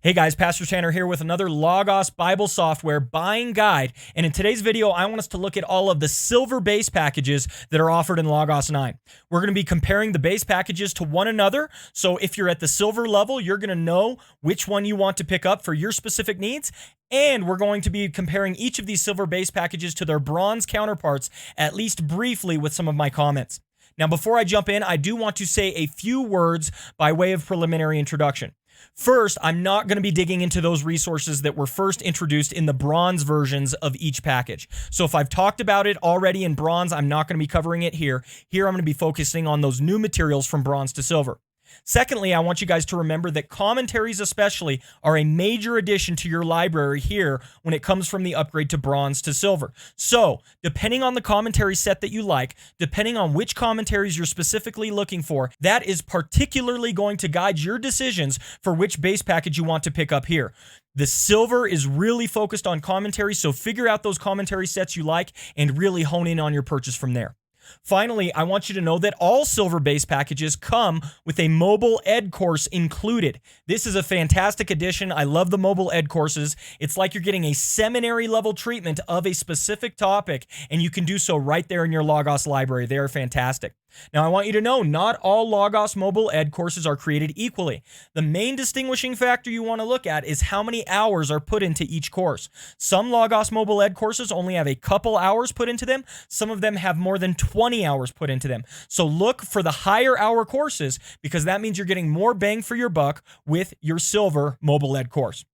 Hey guys, Pastor Tanner here with another Logos Bible software buying guide. And in today's video, I want us to look at all of the silver base packages that are offered in Logos 9. We're going to be comparing the base packages to one another. So if you're at the silver level, you're going to know which one you want to pick up for your specific needs. And we're going to be comparing each of these silver base packages to their bronze counterparts, at least briefly with some of my comments. Now, before I jump in, I do want to say a few words by way of preliminary introduction. First, I'm not going to be digging into those resources that were first introduced in the bronze versions of each package. So if I've talked about it already in bronze, I'm not going to be covering it here. Here, I'm going to be focusing on those new materials from bronze to silver. Secondly, I want you guys to remember that commentaries especially are a major addition to your library here when it comes from the upgrade to bronze to silver. So, depending on the commentary set that you like, depending on which commentaries you're specifically looking for, that is particularly going to guide your decisions for which base package you want to pick up here. The silver is really focused on commentary, so figure out those commentary sets you like and really hone in on your purchase from there. Finally, I want you to know that all silver base packages come with a mobile ed course included. This is a fantastic addition. I love the mobile ed courses. It's like you're getting a seminary level treatment of a specific topic, and you can do so right there in your Logos library. They are fantastic. Now, I want you to know not all Logos mobile ed courses are created equally. The main distinguishing factor you want to look at is how many hours are put into each course. Some Logos mobile ed courses only have a couple hours put into them. Some of them have more than 20 hours put into them. So look for the higher hour courses because that means you're getting more bang for your buck with your silver mobile ed course.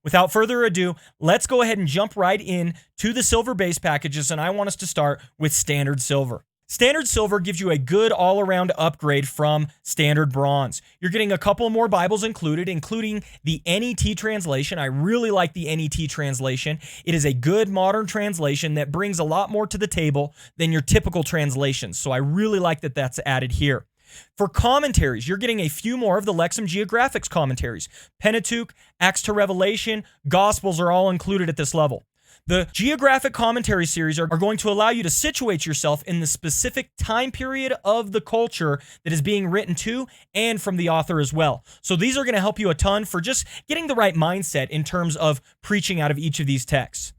Without further ado, let's go ahead and jump right in to the silver base packages, and I want us to start with Standard Silver. Standard Silver gives you a good all-around upgrade from Standard Bronze. You're getting a couple more Bibles included, including the NET translation. I really like the NET translation. It is a good modern translation that brings a lot more to the table than your typical translations, so I really like that that's added here. For commentaries, you're getting a few more of the Lexham Geographics commentaries. Pentateuch, Acts to Revelation, Gospels are all included at this level. The geographic commentary series are going to allow you to situate yourself in the specific time period of the culture that is being written to and from the author as well. So these are going to help you a ton for just getting the right mindset in terms of preaching out of each of these texts.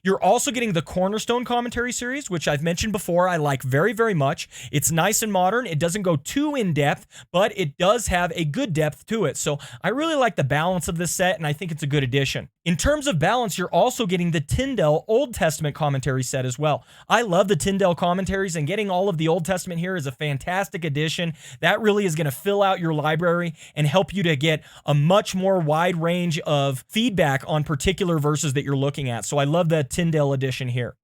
You're also getting the Cornerstone Commentary Series, which I've mentioned before I like very, very much. It's nice and modern. It doesn't go too in-depth, but it does have a good depth to it. So I really like the balance of this set, and I think it's a good addition. In terms of balance, you're also getting the Tyndale Old Testament commentary set as well. I love the Tyndale commentaries, and getting all of the Old Testament here is a fantastic addition. That really is going to fill out your library and help you to get a much more wide range of feedback on particular verses that you're looking at. So I love the Tyndale edition here.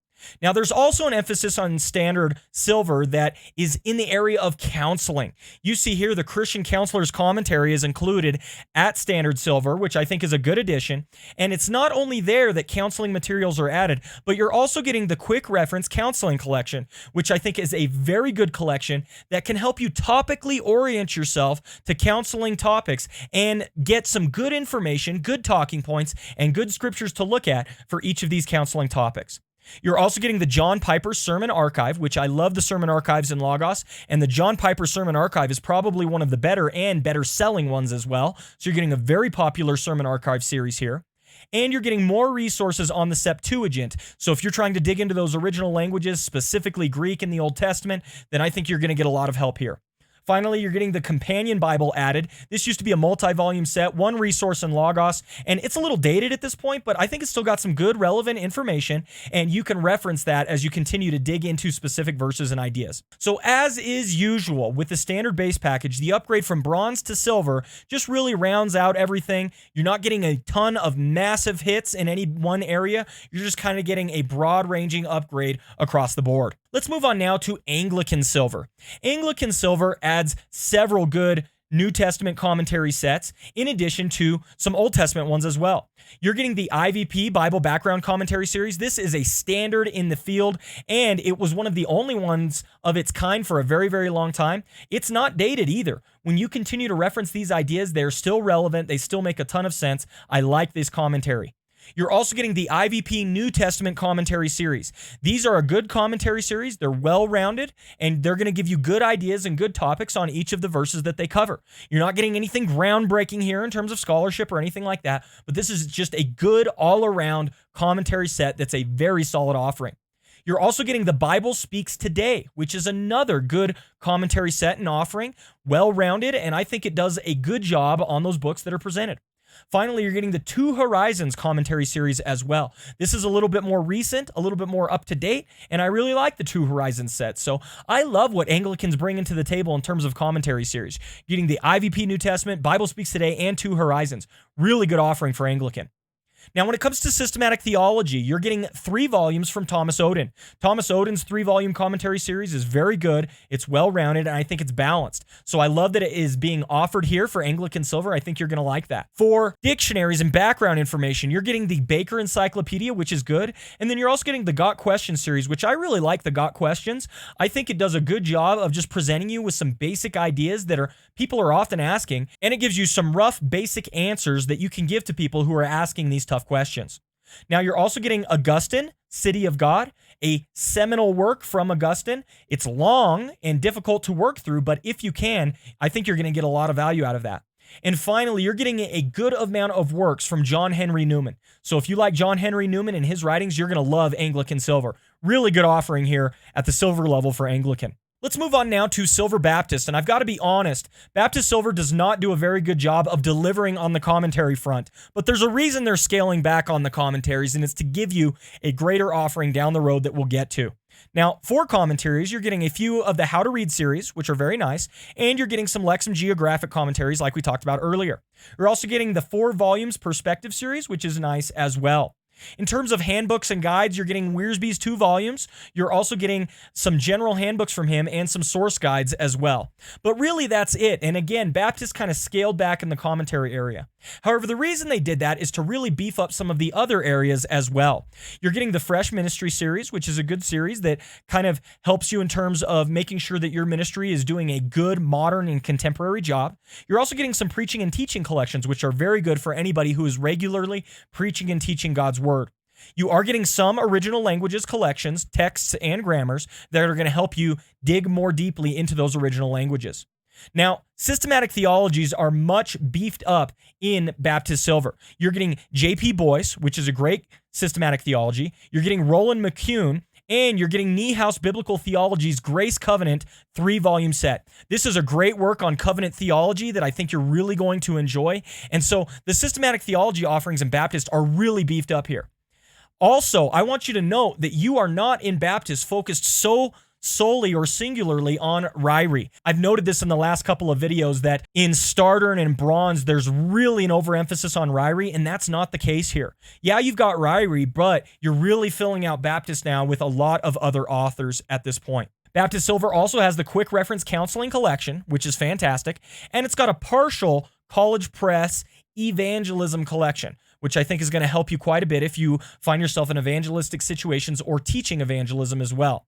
Now, there's also an emphasis on Standard Silver that is in the area of counseling. You see here the Christian Counselor's Commentary is included at Standard Silver, which I think is a good addition. And it's not only there that counseling materials are added, but you're also getting the Quick Reference Counseling Collection, which I think is a very good collection that can help you topically orient yourself to counseling topics and get some good information, good talking points, and good scriptures to look at for each of these counseling topics. You're also getting the John Piper Sermon Archive, which I love the sermon archives in Logos, and the John Piper Sermon Archive is probably one of the better and better selling ones as well. So you're getting a very popular sermon archive series here. And you're getting more resources on the Septuagint. So if you're trying to dig into those original languages, specifically Greek in the Old Testament, then I think you're going to get a lot of help here. Finally, you're getting the Companion Bible added. This used to be a multi-volume set, one resource in Logos, and it's a little dated at this point, but I think it's still got some good, relevant information, and you can reference that as you continue to dig into specific verses and ideas. So as is usual with the standard base package, the upgrade from bronze to silver just really rounds out everything. You're not getting a ton of massive hits in any one area. You're just kind of getting a broad-ranging upgrade across the board. Let's move on now to Anglican Silver. Anglican Silver adds several good New Testament commentary sets, in addition to some Old Testament ones as well. You're getting the IVP Bible Background Commentary Series. This is a standard in the field, and it was one of the only ones of its kind for a very, very long time. It's not dated either. When you continue to reference these ideas, they're still relevant. They still make a ton of sense. I like this commentary. You're also getting the IVP New Testament commentary series. These are a good commentary series. They're well-rounded, and they're going to give you good ideas and good topics on each of the verses that they cover. You're not getting anything groundbreaking here in terms of scholarship or anything like that, but this is just a good all-around commentary set that's a very solid offering. You're also getting the Bible Speaks Today, which is another good commentary set and offering, well-rounded, and I think it does a good job on those books that are presented. Finally, you're getting the Two Horizons commentary series as well. This is a little bit more recent, a little bit more up-to-date, and I really like the Two Horizons set. So I love what Anglicans bring into the table in terms of commentary series. Getting the IVP New Testament, Bible Speaks Today, and Two Horizons. Really good offering for Anglican. Now, when it comes to systematic theology, you're getting 3 volumes from Thomas Oden. Thomas Oden's 3-volume commentary series is very good. It's well-rounded, and I think it's balanced. So I love that it is being offered here for Anglican Silver. I think you're going to like that. For dictionaries and background information, you're getting the Baker Encyclopedia, which is good. And then you're also getting the Got Questions series, which I really like the Got Questions. I think it does a good job of just presenting you with some basic ideas that people are often asking, and it gives you some rough, basic answers that you can give to people who are asking these tough questions. Now, you're also getting Augustine, City of God, a seminal work from Augustine. It's long and difficult to work through, but if you can, I think you're going to get a lot of value out of that. And finally, you're getting a good amount of works from John Henry Newman. So if you like John Henry Newman and his writings, you're going to love Anglican Silver. Really good offering here at the silver level for Anglican. Let's move on now to Silver Baptist, and I've got to be honest, Baptist Silver does not do a very good job of delivering on the commentary front, but there's a reason they're scaling back on the commentaries, and it's to give you a greater offering down the road that we'll get to. Now, for commentaries, you're getting a few of the How to Read series, which are very nice, and you're getting some Lexham Geographic commentaries like we talked about earlier. You're also getting the 4 volumes Perspective series, which is nice as well. In terms of handbooks and guides, you're getting Wiersbe's 2 volumes. You're also getting some general handbooks from him and some source guides as well. But really, that's it. And again, Baptist kind of scaled back in the commentary area. However, the reason they did that is to really beef up some of the other areas as well. You're getting the Fresh Ministry series, which is a good series that kind of helps you in terms of making sure that your ministry is doing a good, modern, and contemporary job. You're also getting some preaching and teaching collections, which are very good for anybody who is regularly preaching and teaching God's Word. You are getting some original languages collections, texts, and grammars that are going to help you dig more deeply into those original languages. Now, systematic theologies are much beefed up in Baptist Silver. You're getting J.P. Boyce, which is a great systematic theology. You're getting Roland McCune, and you're getting Niehaus Biblical Theology's Grace Covenant 3-volume set. This is a great work on covenant theology that I think you're really going to enjoy. And so the systematic theology offerings in Baptist are really beefed up here. Also, I want you to note that you are not in Baptist focused solely or singularly on Rite. I've noted this in the last couple of videos that in Starter and in Bronze, there's really an overemphasis on Rite, and that's not the case here. Yeah, you've got Rite, but you're really filling out Baptist now with a lot of other authors at this point. Baptist Silver also has the Quick Reference Counseling Collection, which is fantastic, and it's got a partial College Press Evangelism Collection, which I think is going to help you quite a bit if you find yourself in evangelistic situations or teaching evangelism as well.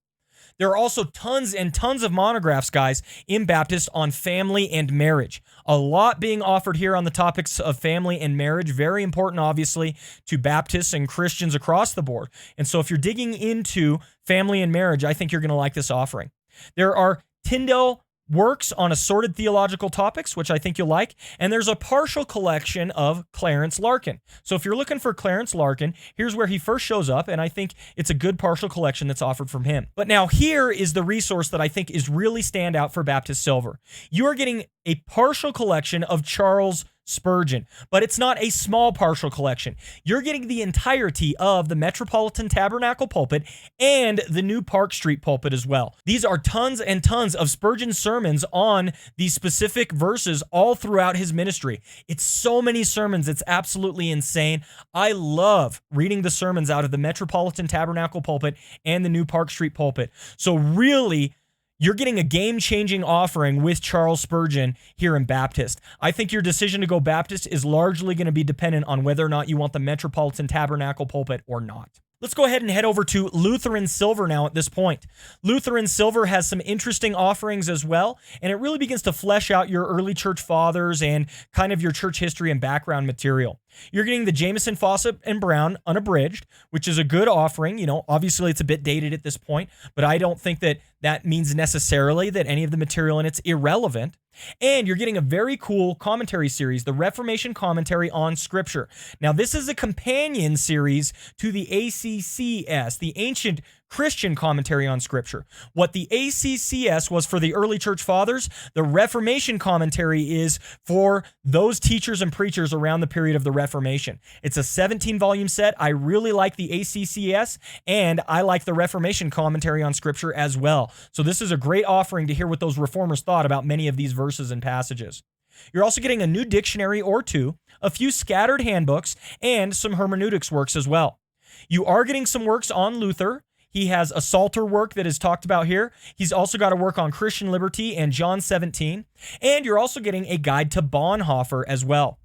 There are also tons and tons of monographs, guys, in Baptist on family and marriage. A lot being offered here on the topics of family and marriage. Very important, obviously, to Baptists and Christians across the board. And so if you're digging into family and marriage, I think you're going to like this offering. There are Tyndale works on assorted theological topics, which I think you'll like, and there's a partial collection of Clarence Larkin. So if you're looking for Clarence Larkin, here's where he first shows up, and I think it's a good partial collection that's offered from him. But now here is the resource that I think is really stand out for Baptist Silver. You are getting a partial collection of Charles Spurgeon, but it's not a small partial collection. You're getting the entirety of the Metropolitan Tabernacle pulpit and the New Park Street pulpit as well. These are tons and tons of Spurgeon sermons on these specific verses all throughout his ministry. It's so many sermons, it's absolutely insane. I love reading the sermons out of the Metropolitan Tabernacle pulpit and the New Park Street pulpit. So really, you're getting a game-changing offering with Charles Spurgeon here in Baptist. I think your decision to go Baptist is largely going to be dependent on whether or not you want the Metropolitan Tabernacle pulpit or not. Let's go ahead and head over to Lutheran Silver now at this point. Lutheran Silver has some interesting offerings as well, and it really begins to flesh out your early church fathers and kind of your church history and background material. You're getting the Jameson, Fawcett, and Brown unabridged, which is a good offering. You know, obviously it's a bit dated at this point, but I don't think that that means necessarily that any of the material in it's irrelevant. And you're getting a very cool commentary series, the Reformation Commentary on Scripture. Now, this is a companion series to the ACCS, the Ancient Christian Commentary on Scripture. What the ACCS was for the early church fathers, the Reformation Commentary is for those teachers and preachers around the period of the Reformation. It's a 17-volume set. I really like the ACCS, and I like the Reformation Commentary on Scripture as well. So this is a great offering to hear what those reformers thought about many of these verses and passages. You're also getting a new dictionary or two, a few scattered handbooks, and some hermeneutics works as well. You are getting some works on Luther. He has a Psalter work that is talked about here. He's also got a work on Christian liberty and John 17. And you're also getting a guide to Bonhoeffer as well.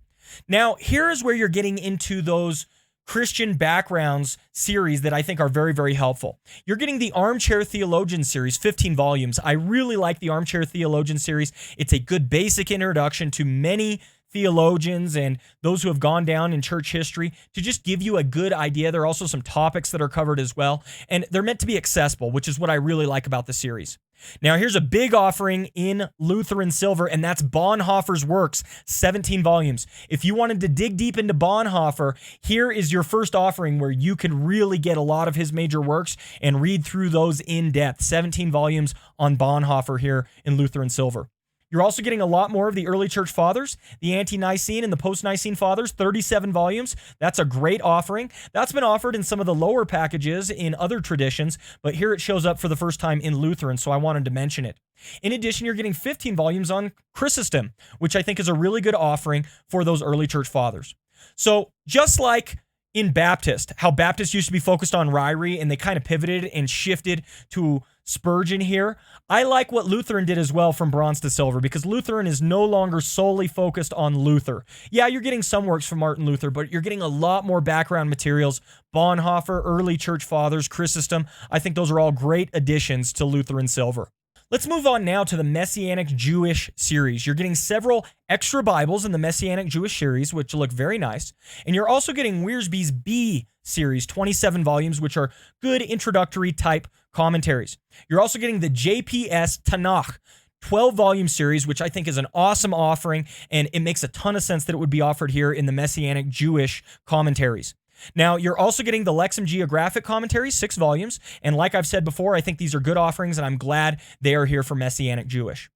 Now, here is where you're getting into those Christian backgrounds series that I think are very, very helpful. You're getting the Armchair Theologian series, 15 volumes. I really like the Armchair Theologian series. It's a good basic introduction to many theologians and those who have gone down in church history to just give you a good idea. There are also some topics that are covered as well, and they're meant to be accessible, which is what I really like about the series. Now, here's a big offering in Lutheran Silver, and that's Bonhoeffer's works, 17 volumes. If you wanted to dig deep into Bonhoeffer, here is your first offering where you could really get a lot of his major works and read through those in depth. 17 volumes on Bonhoeffer here in Lutheran Silver. You're also getting a lot more of the early church fathers, the ante-Nicene and the post-Nicene fathers, 37 volumes. That's a great offering. That's been offered in some of the lower packages in other traditions, but here it shows up for the first time in Lutheran, so I wanted to mention it. In addition, you're getting 15 volumes on Chrysostom, which I think is a really good offering for those early church fathers. So just like in Baptist, how Baptists used to be focused on Ryrie and they kind of pivoted and shifted to Spurgeon here, I like what Lutheran did as well from bronze to silver, because Lutheran is no longer solely focused on Luther. Yeah, you're getting some works from Martin Luther, but you're getting a lot more background materials. Bonhoeffer, early church fathers, Chrysostom, I think those are all great additions to Lutheran Silver. Let's move on now to the Messianic Jewish series. You're getting several extra Bibles in the Messianic Jewish series, which look very nice. And you're also getting Wiersbe's B series, 27 volumes, which are good introductory type commentaries. You're also getting the JPS Tanakh 12-volume series, which I think is an awesome offering, and it makes a ton of sense that it would be offered here in the Messianic Jewish commentaries. Now, you're also getting the Lexham Geographic Commentary, 6 volumes, and like I've said before, I think these are good offerings, and I'm glad they are here for Messianic Jewish.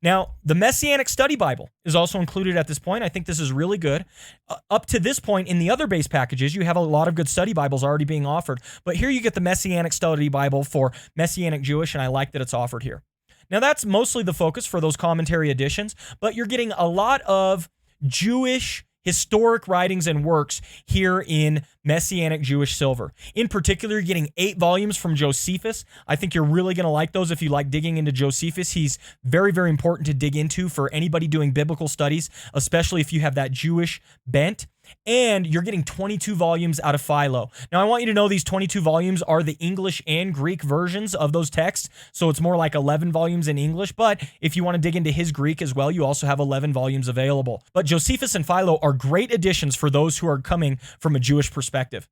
Now, the Messianic Study Bible is also included at this point. I think this is really good. Up to this point, in the other base packages, you have a lot of good study Bibles already being offered, but here you get the Messianic Study Bible for Messianic Jewish, and I like that it's offered here. Now, that's mostly the focus for those commentary editions, but you're getting a lot of Jewish historic writings and works here in Messianic Jewish Silver. In particular, you're getting 8 volumes from Josephus. I think you're really going to like those if you like digging into Josephus. He's very, very important to dig into for anybody doing biblical studies, especially if you have that Jewish bent. And you're getting 22 volumes out of Philo. Now, I want you to know these 22 volumes are the English and Greek versions of those texts, so it's more like 11 volumes in English, but if you want to dig into his Greek as well, you also have 11 volumes available. But Josephus and Philo are great additions for those who are coming from a Jewish perspective.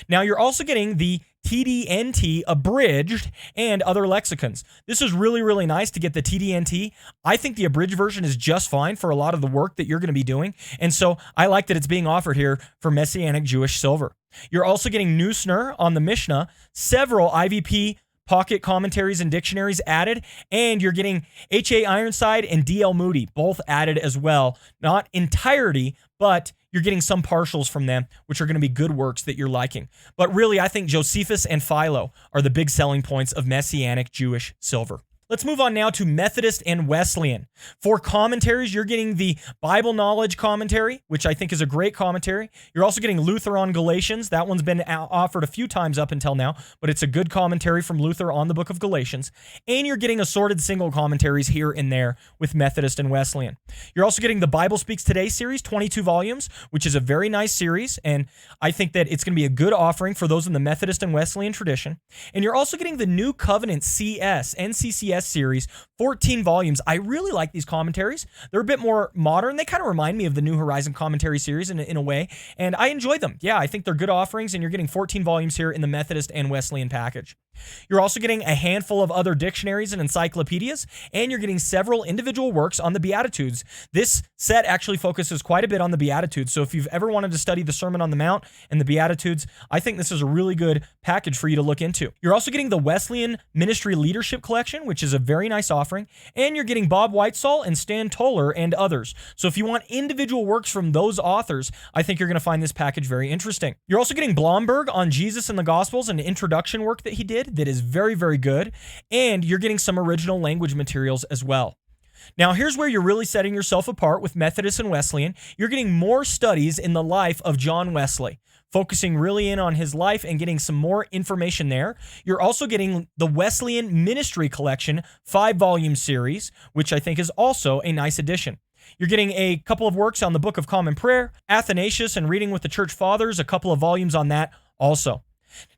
Now, you're also getting the TDNT abridged and other lexicons. This is really, really nice to get the TDNT. I think the abridged version is just fine for a lot of the work that you're going to be doing, and so I like that it's being offered here for Messianic Jewish Silver. You're also getting Neusner on the Mishnah, several IVP pocket commentaries and dictionaries added, and you're getting H.A. Ironside and D.L. Moody, both added as well. Not entirety, but you're getting some partials from them, which are going to be good works that you're liking. But really, I think Josephus and Philo are the big selling points of Messianic Jewish Silver. Let's move on now to Methodist and Wesleyan. For commentaries, you're getting the Bible Knowledge Commentary, which I think is a great commentary. You're also getting Luther on Galatians. That one's been offered a few times up until now, but it's a good commentary from Luther on the book of Galatians. And you're getting assorted single commentaries here and there with Methodist and Wesleyan. You're also getting the Bible Speaks Today series, 22 volumes, which is a very nice series, and I think that it's going to be a good offering for those in the Methodist and Wesleyan tradition. And you're also getting the New Covenant CS, NCCS LDS series, 14 volumes. I really like these commentaries. They're a bit more modern. They kind of remind me of the New Horizon commentary series in a way, and I enjoy them. Yeah, I think they're good offerings, and you're getting 14 volumes here in the Methodist and Wesleyan package. You're also getting a handful of other dictionaries and encyclopedias, and you're getting several individual works on the Beatitudes. This set actually focuses quite a bit on the Beatitudes, so if you've ever wanted to study the Sermon on the Mount and the Beatitudes, I think this is a really good package for you to look into. You're also getting the Wesleyan Ministry Leadership Collection, which is a very nice offering, and you're getting Bob Whitesall and Stan Toller and others. So if you want individual works from those authors, I think you're going to find this package very interesting. You're also getting Blomberg on Jesus and the Gospels, an introduction work that he did that is very, very good, and you're getting some original language materials as well. Now, here's where you're really setting yourself apart with Methodist and Wesleyan. You're getting more studies in the life of John Wesley, focusing really in on his life and getting some more information there. You're also getting the Wesleyan Ministry Collection 5-volume series, which I think is also a nice addition. You're getting a couple of works on the Book of Common Prayer, Athanasius and Reading with the Church Fathers, a couple of volumes on that also.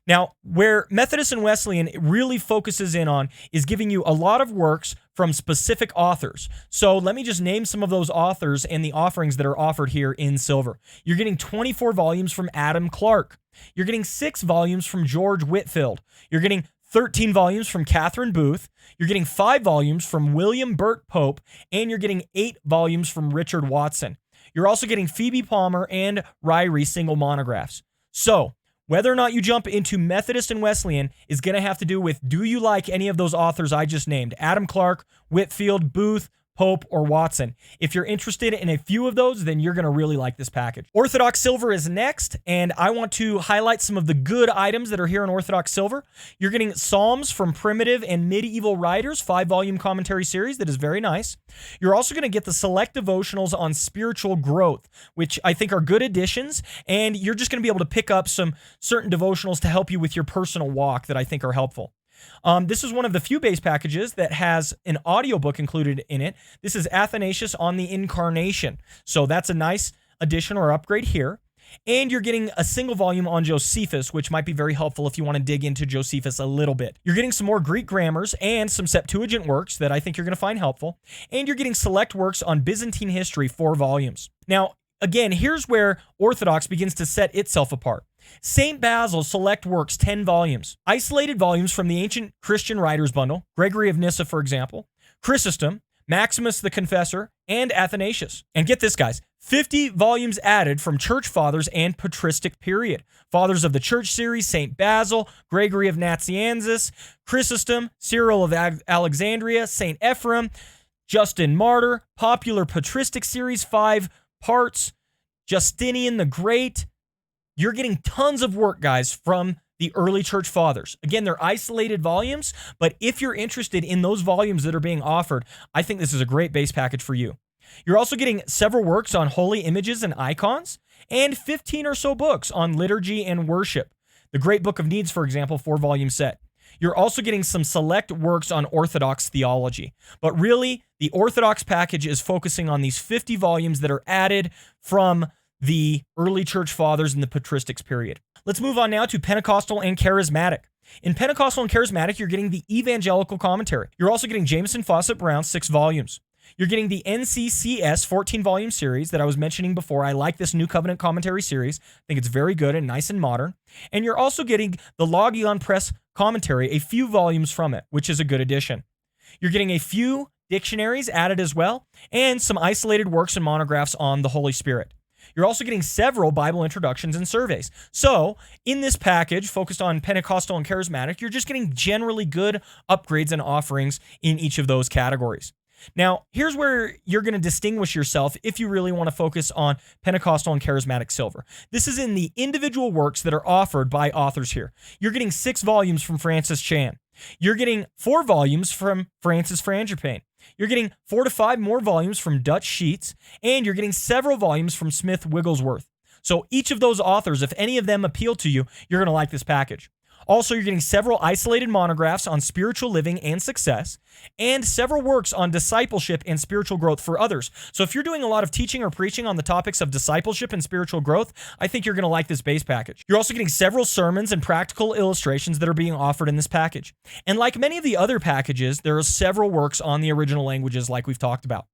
Now, where Methodist and Wesleyan really focuses in on is giving you a lot of works from specific authors. So let me just name some of those authors and the offerings that are offered here in silver. You're getting 24 volumes from Adam Clarke. You're getting 6 volumes from George Whitefield. You're getting 13 volumes from Catherine Booth. You're getting 5 volumes from William Burt Pope, and you're getting 8 volumes from Richard Watson. You're also getting Phoebe Palmer and Ryrie single monographs. So, whether or not you jump into Methodist and Wesleyan is going to have to do with, do you like any of those authors I just named? Adam Clarke, Whitefield, Booth, Pope, or Watson. If you're interested in a few of those, then you're going to really like this package. Orthodox Silver is next, and I want to highlight some of the good items that are here in Orthodox Silver. You're getting Psalms from Primitive and Medieval Writers, 5-volume commentary series that is very nice. You're also going to get the Select Devotionals on Spiritual Growth, which I think are good additions, and you're just going to be able to pick up some certain devotionals to help you with your personal walk that I think are helpful. This is one of the few base packages that has an audiobook included in it. This is Athanasius on the Incarnation. So that's a nice addition or upgrade here. And you're getting a single volume on Josephus, which might be very helpful if you want to dig into Josephus a little bit. You're getting some more Greek grammars and some Septuagint works that I think you're going to find helpful. And you're getting select works on Byzantine history, 4 volumes. Now, again, here's where Orthodox begins to set itself apart. St. Basil Select Works, 10 volumes. Isolated volumes from the Ancient Christian Writers Bundle, Gregory of Nyssa, for example, Chrysostom, Maximus the Confessor, and Athanasius. And get this, guys, 50 volumes added from Church Fathers and Patristic period. Fathers of the Church series, St. Basil, Gregory of Nazianzus, Chrysostom, Cyril of Alexandria, St. Ephraim, Justin Martyr, Popular Patristic series, 5 parts, Justinian the Great. You're getting tons of work, guys, from the early church fathers. Again, they're isolated volumes, but if you're interested in those volumes that are being offered, I think this is a great base package for you. You're also getting several works on holy images and icons, and 15 or so books on liturgy and worship. The Great Book of Needs, for example, 4-volume set. You're also getting some select works on Orthodox theology. But really, the Orthodox package is focusing on these 50 volumes that are added from the early church fathers in the patristics period. Let's move on now to Pentecostal and Charismatic. In Pentecostal and Charismatic, you're getting the Evangelical Commentary. You're also getting Jameson Fawcett Brown, 6 volumes. You're getting the NCCS 14-volume series that I was mentioning before. I like this New Covenant Commentary series. I think it's very good and nice and modern. And you're also getting the Logion Press Commentary, a few volumes from it, which is a good addition. You're getting a few dictionaries added as well, and some isolated works and monographs on the Holy Spirit. You're also getting several Bible introductions and surveys. So, in this package, focused on Pentecostal and Charismatic, you're just getting generally good upgrades and offerings in each of those categories. Now, here's where you're going to distinguish yourself if you really want to focus on Pentecostal and Charismatic Silver. This is in the individual works that are offered by authors here. You're getting 6 volumes from Francis Chan. You're getting 4 volumes from Francis Frangipane. You're getting 4 to 5 more volumes from Dutch Sheets, and you're getting several volumes from Smith Wigglesworth. So each of those authors, if any of them appeal to you, you're going to like this package. Also, you're getting several isolated monographs on spiritual living and success, and several works on discipleship and spiritual growth for others. So if you're doing a lot of teaching or preaching on the topics of discipleship and spiritual growth, I think you're going to like this base package. You're also getting several sermons and practical illustrations that are being offered in this package. And like many of the other packages, there are several works on the original languages like we've talked about.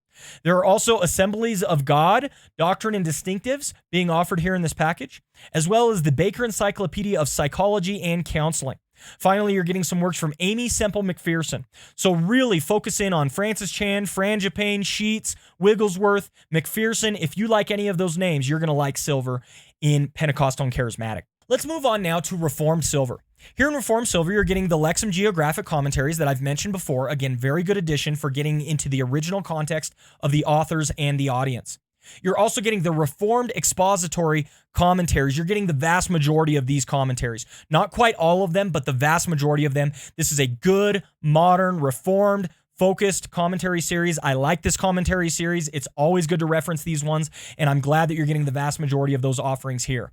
There are also Assemblies of God, Doctrine and Distinctives being offered here in this package, as well as the Baker Encyclopedia of Psychology and Counseling. Finally, you're getting some works from Amy Semple McPherson. So really focus in on Francis Chan, Frangipane, Sheets, Wigglesworth, McPherson. If you like any of those names, you're going to like Silver in Pentecostal and Charismatic. Let's move on now to Reformed Silver. Here in Reformed Silver, you're getting the Lexham Geographic commentaries that I've mentioned before. Again, very good addition for getting into the original context of the authors and the audience. You're also getting the Reformed expository commentaries. You're getting the vast majority of these commentaries. Not quite all of them, but the vast majority of them. This is a good, modern, Reformed, focused commentary series. I like this commentary series. It's always good to reference these ones, and I'm glad that you're getting the vast majority of those offerings here.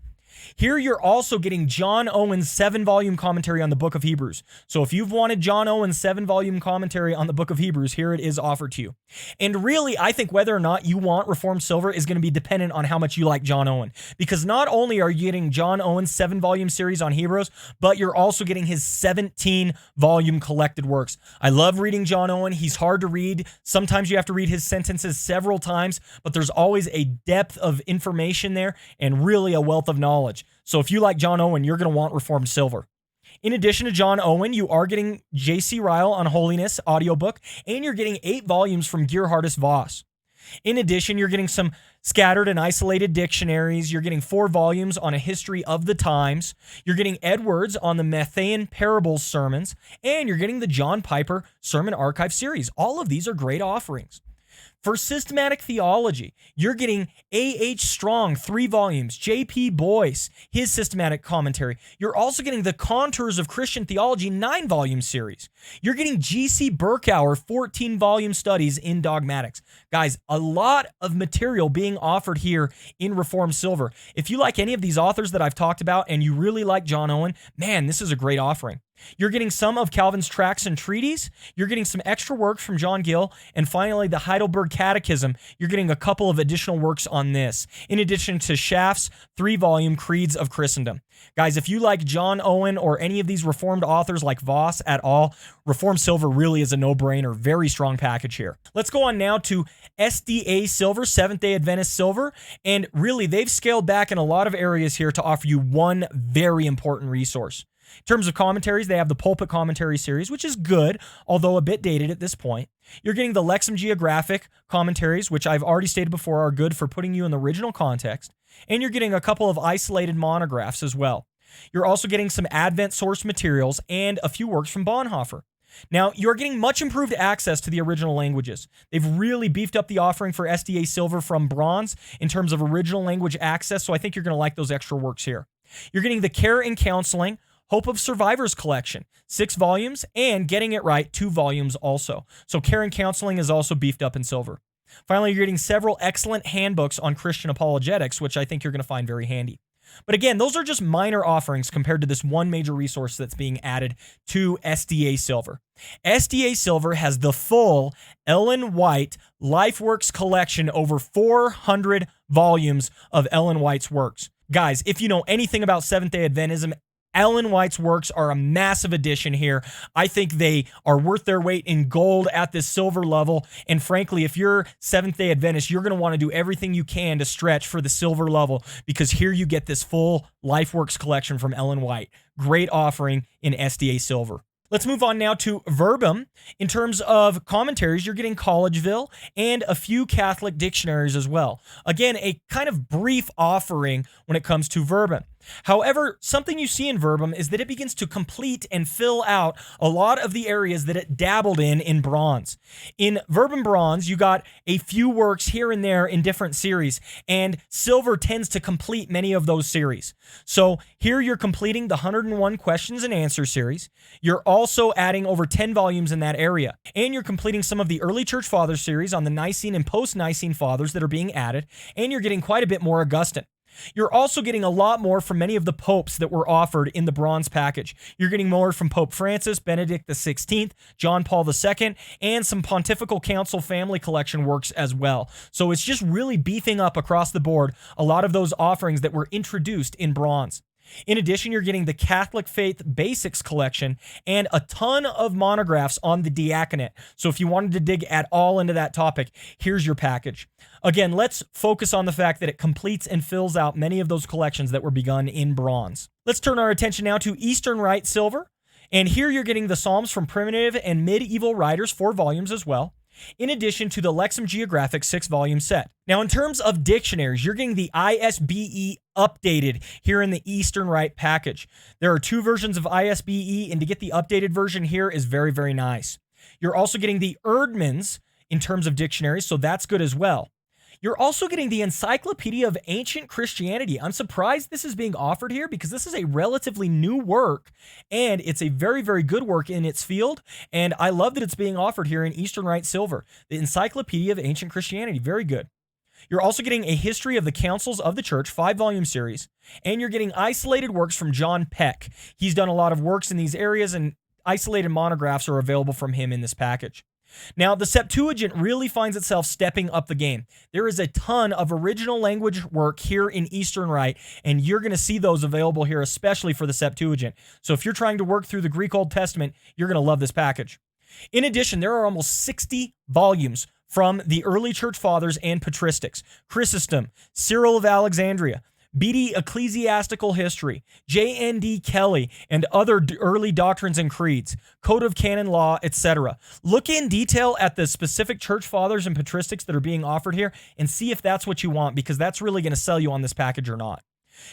Here you're also getting John Owen's 7-volume commentary on the book of Hebrews. So if you've wanted John Owen's 7-volume commentary on the book of Hebrews, here it is offered to you. And really, I think whether or not you want Reformed Silver is going to be dependent on how much you like John Owen. Because not only are you getting John Owen's 7-volume series on Hebrews, but you're also getting his 17-volume collected works. I love reading John Owen. He's hard to read. Sometimes you have to read his sentences several times, but there's always a depth of information there and really a wealth of knowledge. So if you like John Owen, you're going to want Reformed Silver. In addition to John Owen, you are getting J.C. Ryle on Holiness audiobook, and you're getting 8 volumes from Gerhardus Voss. In addition, you're getting some scattered and isolated dictionaries. You're getting 4 volumes on a history of the times. You're getting Edwards on the Matthean Parables sermons, and you're getting the John Piper Sermon Archive series. All of these are great offerings. For systematic theology, you're getting A.H. Strong, 3 volumes, J.P. Boyce, his systematic commentary. You're also getting the Contours of Christian Theology, 9-volume series. You're getting G.C. Berkauer, 14-volume studies in dogmatics. Guys, a lot of material being offered here in Reformed Silver. If you like any of these authors that I've talked about and you really like John Owen, man, this is a great offering. You're getting some of Calvin's tracts and treaties. You're getting some extra work from John Gill. And finally, the Heidelberg Catechism. You're getting a couple of additional works on this, in addition to Schaff's 3-volume Creeds of Christendom. Guys, if you like John Owen or any of these Reformed authors like Voss at all, Reformed Silver really is a no-brainer. Very strong package here. Let's go on now to SDA Silver, Seventh-day Adventist Silver. And really, they've scaled back in a lot of areas here to offer you one very important resource. In terms of commentaries, they have the Pulpit Commentary series, which is good, although a bit dated at this point. You're getting the Lexham Geographic commentaries, which I've already stated before are good for putting you in the original context. And you're getting a couple of isolated monographs as well. You're also getting some Advent source materials and a few works from Bonhoeffer. Now, you're getting much improved access to the original languages. They've really beefed up the offering for SDA Silver from Bronze in terms of original language access, so I think you're going to like those extra works here. You're getting the Care and Counseling, Hope of Survivors collection, 6 volumes, and Getting It Right, 2 volumes also. So Care and Counseling is also beefed up in silver. Finally, you're getting several excellent handbooks on Christian apologetics, which I think you're going to find very handy. But again, those are just minor offerings compared to this one major resource that's being added to SDA Silver. SDA Silver has the full Ellen White LifeWorks collection, over 400 volumes of Ellen White's works. Guys, if you know anything about Seventh-day Adventism, Ellen White's works are a massive addition here. I think they are worth their weight in gold at this silver level. And frankly, if you're Seventh-day Adventist, you're going to want to do everything you can to stretch for the silver level, because here you get this full LifeWorks collection from Ellen White. Great offering in SDA Silver. Let's move on now to Verbum. In terms of commentaries, you're getting Collegeville and a few Catholic dictionaries as well. Again, a kind of brief offering when it comes to Verbum. However, something you see in Verbum is that it begins to complete and fill out a lot of the areas that it dabbled in Bronze. In Verbum Bronze, you got a few works here and there in different series, and Silver tends to complete many of those series. So here you're completing the 101 Questions and Answers series. You're also adding over 10 volumes in that area, and you're completing some of the Early Church Fathers series on the Nicene and post-Nicene Fathers that are being added, and you're getting quite a bit more Augustine. You're also getting a lot more from many of the popes that were offered in the bronze package. You're getting more from Pope Francis, Benedict XVI, John Paul II, and some Pontifical Council Family Collection works as well. So it's just really beefing up across the board a lot of those offerings that were introduced in bronze. In addition, you're getting the Catholic Faith Basics collection and a ton of monographs on the diaconate. So if you wanted to dig at all into that topic, here's your package. Again, let's focus on the fact that it completes and fills out many of those collections that were begun in bronze. Let's turn our attention now to Eastern Rite Silver. And here you're getting the Psalms from primitive and medieval writers, 4 volumes as well, in addition to the Lexham Geographic 6-volume set. Now, in terms of dictionaries, you're getting the ISBE updated here in the Eastern Rite package. There are 2 versions of ISBE, and to get the updated version here is very, very nice. You're also getting the Erdmans in terms of dictionaries, so that's good as well. You're also getting the Encyclopedia of Ancient Christianity. I'm surprised this is being offered here because this is a relatively new work, and it's a very, very good work in its field, and I love that it's being offered here in Eastern Rite Silver. The Encyclopedia of Ancient Christianity, very good. You're also getting a History of the Councils of the Church, 5-volume series, and you're getting isolated works from John Peck. He's done a lot of works in these areas, and isolated monographs are available from him in this package. Now, the Septuagint really finds itself stepping up the game. There is a ton of original language work here in Eastern Rite, and you're going to see those available here, especially for the Septuagint. So if you're trying to work through the Greek Old Testament, you're going to love this package. In addition, there are almost 60 volumes from the early church fathers and patristics: Chrysostom, Cyril of Alexandria, Beatty Ecclesiastical History, J.N.D. Kelly, and other early doctrines and creeds, Code of Canon Law, etc. Look in detail at the specific church fathers and patristics that are being offered here and see if that's what you want, because that's really going to sell you on this package or not.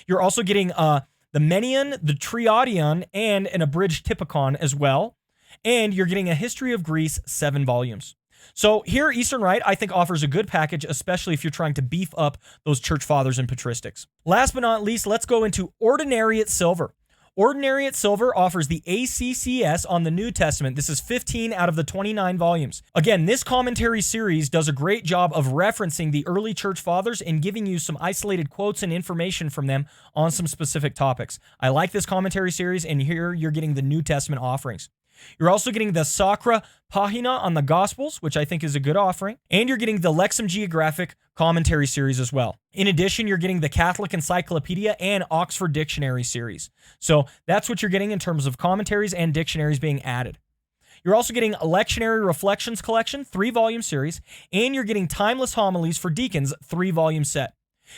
You're also getting the Mennion, the Triodion, and an abridged Typicon as well. And you're getting a History of Greece, 7 volumes. So here, Eastern Rite, I think, offers a good package, especially if you're trying to beef up those church fathers and patristics. Last but not least, let's go into Ordinariate Silver. Ordinariate Silver offers the ACCS on the New Testament. This is 15 out of the 29 volumes. Again, this commentary series does a great job of referencing the early church fathers and giving you some isolated quotes and information from them on some specific topics. I like this commentary series, and here you're getting the New Testament offerings. You're also getting the Sacra Pagina on the Gospels, which I think is a good offering, and you're getting the Lexham Geographic commentary series as well. In addition, you're getting the Catholic Encyclopedia and Oxford Dictionary series. So that's what you're getting in terms of commentaries and dictionaries being added. You're also getting a Lectionary Reflections collection, 3-volume series, and you're getting Timeless Homilies for Deacons, 3-volume set.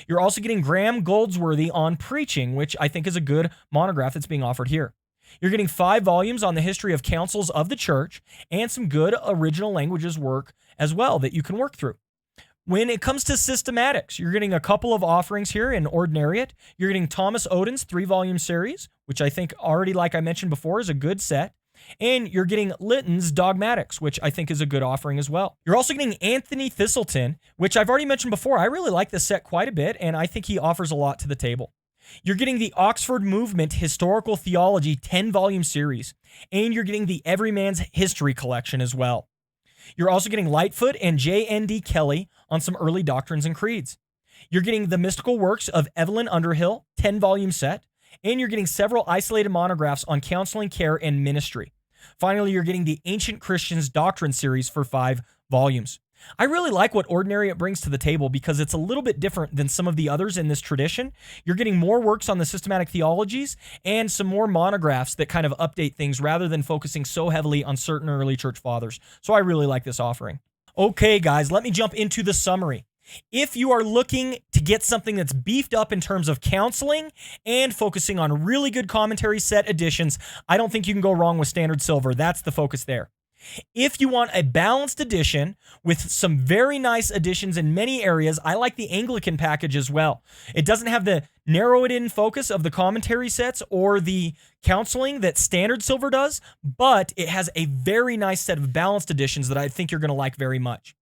You're also getting Graham Goldsworthy on preaching, which I think is a good monograph that's being offered here. You're getting 5 volumes on the history of councils of the church and some good original languages work as well that you can work through. When it comes to systematics, you're getting a couple of offerings here in Ordinariate. You're getting Thomas Oden's 3-volume series, which I think already, like I mentioned before, is a good set. And you're getting Lytton's Dogmatics, which I think is a good offering as well. You're also getting Anthony Thistleton, which I've already mentioned before. I really like this set quite a bit, and I think he offers a lot to the table. You're getting the Oxford Movement Historical Theology 10-volume series, and you're getting the Everyman's History collection as well. You're also getting Lightfoot and J.N.D. Kelly on some early doctrines and creeds. You're getting the Mystical Works of Evelyn Underhill, 10-volume set, and you're getting several isolated monographs on counseling, care, and ministry. Finally, you're getting the Ancient Christians Doctrine series for 5 volumes. I really like what Ordinariate brings to the table because it's a little bit different than some of the others in this tradition. You're getting more works on the systematic theologies and some more monographs that kind of update things rather than focusing so heavily on certain early church fathers. So I really like this offering. Okay, guys, let me jump into the summary. If you are looking to get something that's beefed up in terms of counseling and focusing on really good commentary set editions, I don't think you can go wrong with Standard Silver. That's the focus there. If you want a balanced edition with some very nice additions in many areas, I like the Anglican package as well. It doesn't have the narrow-it-in focus of the commentary sets or the counseling that Standard Silver does, but it has a very nice set of balanced editions that I think you're going to like very much.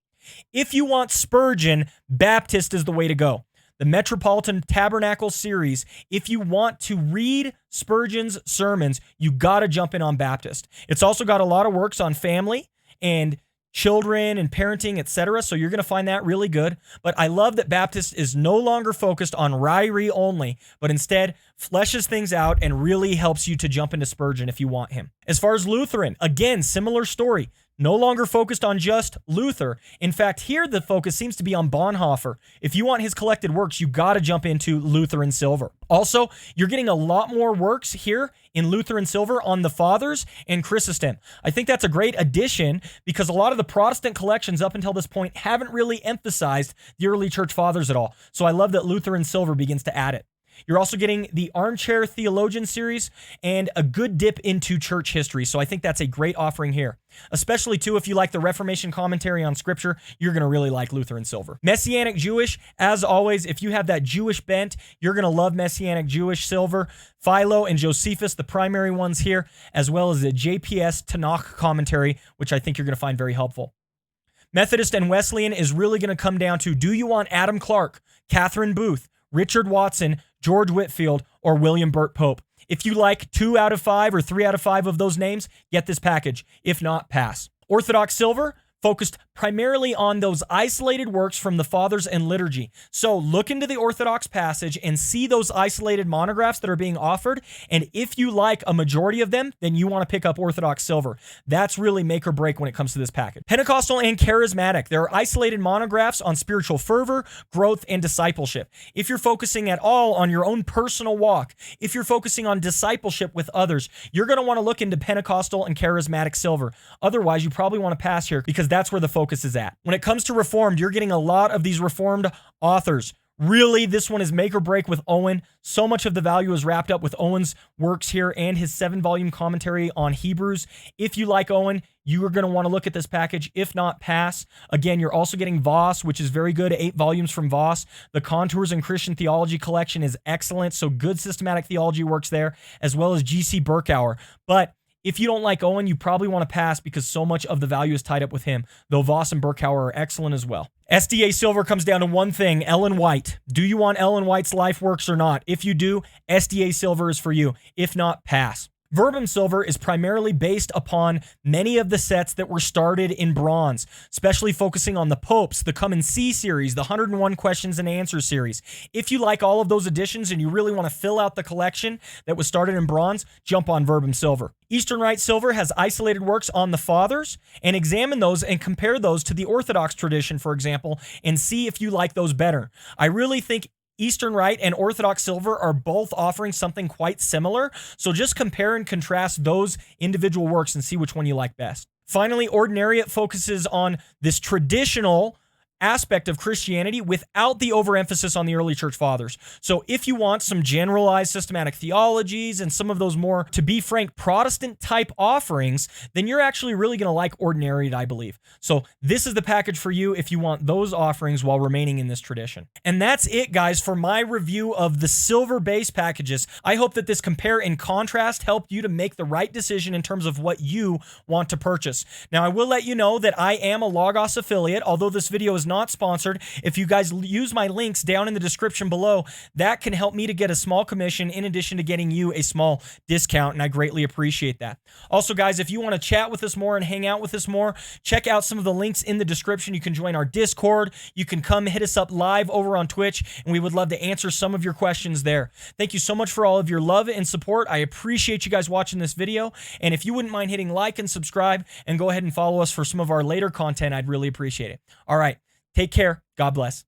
If you want Spurgeon, Baptist is the way to go. The Metropolitan Tabernacle series, if you want to read Spurgeon's sermons, you got to jump in on Baptist. It's also got a lot of works on family and children and parenting, etc. So you're going to find that really good. But I love that Baptist is no longer focused on Ryrie only, but instead fleshes things out and really helps you to jump into Spurgeon if you want him. As far as Lutheran, again, similar story. No longer focused on just Luther. In fact, here the focus seems to be on Bonhoeffer. If you want his collected works, you got to jump into Lutheran Silver. Also, you're getting a lot more works here in Lutheran Silver on the Fathers and Chrysostom. I think that's a great addition because a lot of the Protestant collections up until this point haven't really emphasized the early church fathers at all. So I love that Lutheran Silver begins to add it. You're also getting the Armchair Theologian series and a good dip into church history. So I think that's a great offering here. Especially, too, if you like the Reformation commentary on Scripture, you're going to really like Lutheran Silver. Messianic Jewish, as always, if you have that Jewish bent, you're going to love Messianic Jewish Silver. Philo and Josephus, the primary ones here, as well as the JPS Tanakh commentary, which I think you're going to find very helpful. Methodist and Wesleyan is really going to come down to, do you want Adam Clark, Catherine Booth, Richard Watson, George Whitefield, or William Burt Pope? If you like 2 out of 5 or 3 out of 5 of those names, get this package. If not, pass. Orthodox Silver, focused primarily on those isolated works from the Fathers and liturgy. So look into the Orthodox passage and see those isolated monographs that are being offered. And if you like a majority of them, then you want to pick up Orthodox Silver. That's really make or break when it comes to this package. Pentecostal and Charismatic. There are isolated monographs on spiritual fervor, growth, and discipleship. If you're focusing at all on your own personal walk, if you're focusing on discipleship with others, you're going to want to look into Pentecostal and Charismatic Silver. Otherwise, you probably want to pass here because that's where the focus is at. When it comes to Reformed, you're getting a lot of these Reformed authors. Really, this one is make or break with Owen. So much of the value is wrapped up with Owen's works here and his 7-volume commentary on Hebrews. If you like Owen, you are going to want to look at this package. If not, pass. Again, you're also getting Voss, which is very good, 8 volumes from Voss. The Contours in Christian Theology collection is excellent, so good systematic theology works there, as well as G.C. Berkauer. But if you don't like Owen, you probably want to pass because so much of the value is tied up with him, though Voss and Berkauer are excellent as well. SDA Silver comes down to one thing, Ellen White. Do you want Ellen White's life works or not? If you do, SDA Silver is for you. If not, pass. Verbum Silver is primarily based upon many of the sets that were started in bronze, especially focusing on the popes, the Come and See series, the 101 Questions and Answers series. If you like all of those editions and you really want to fill out the collection that was started in bronze, jump on Verbum Silver. Eastern Rite Silver has isolated works on the Fathers, and examine those and compare those to the Orthodox tradition, for example, and see if you like those better. I really think Eastern Rite and Orthodox Silver are both offering something quite similar, so just compare and contrast those individual works and see which one you like best. Finally, Ordinariate focuses on this traditional aspect of Christianity without the overemphasis on the early church fathers. So if you want some generalized systematic theologies and some of those more, to be frank, Protestant type offerings, then you're actually really going to like Ordinariate, I believe. So this is the package for you if you want those offerings while remaining in this tradition. And that's it, guys, for my review of the silver base packages. I hope that this compare and contrast helped you to make the right decision in terms of what you want to purchase. Now, I will let you know that I am a Logos affiliate, although this video is not sponsored. If you guys use my links down in the description below, that can help me to get a small commission in addition to getting you a small discount, and I greatly appreciate that. Also, guys, if you want to chat with us more and hang out with us more, check out some of the links in the description. You can join our Discord. You can come hit us up live over on Twitch, and we would love to answer some of your questions there. Thank you so much for all of your love and support. I appreciate you guys watching this video, and if you wouldn't mind hitting like and subscribe and go ahead and follow us for some of our later content, I'd really appreciate it. All right. Take care. God bless.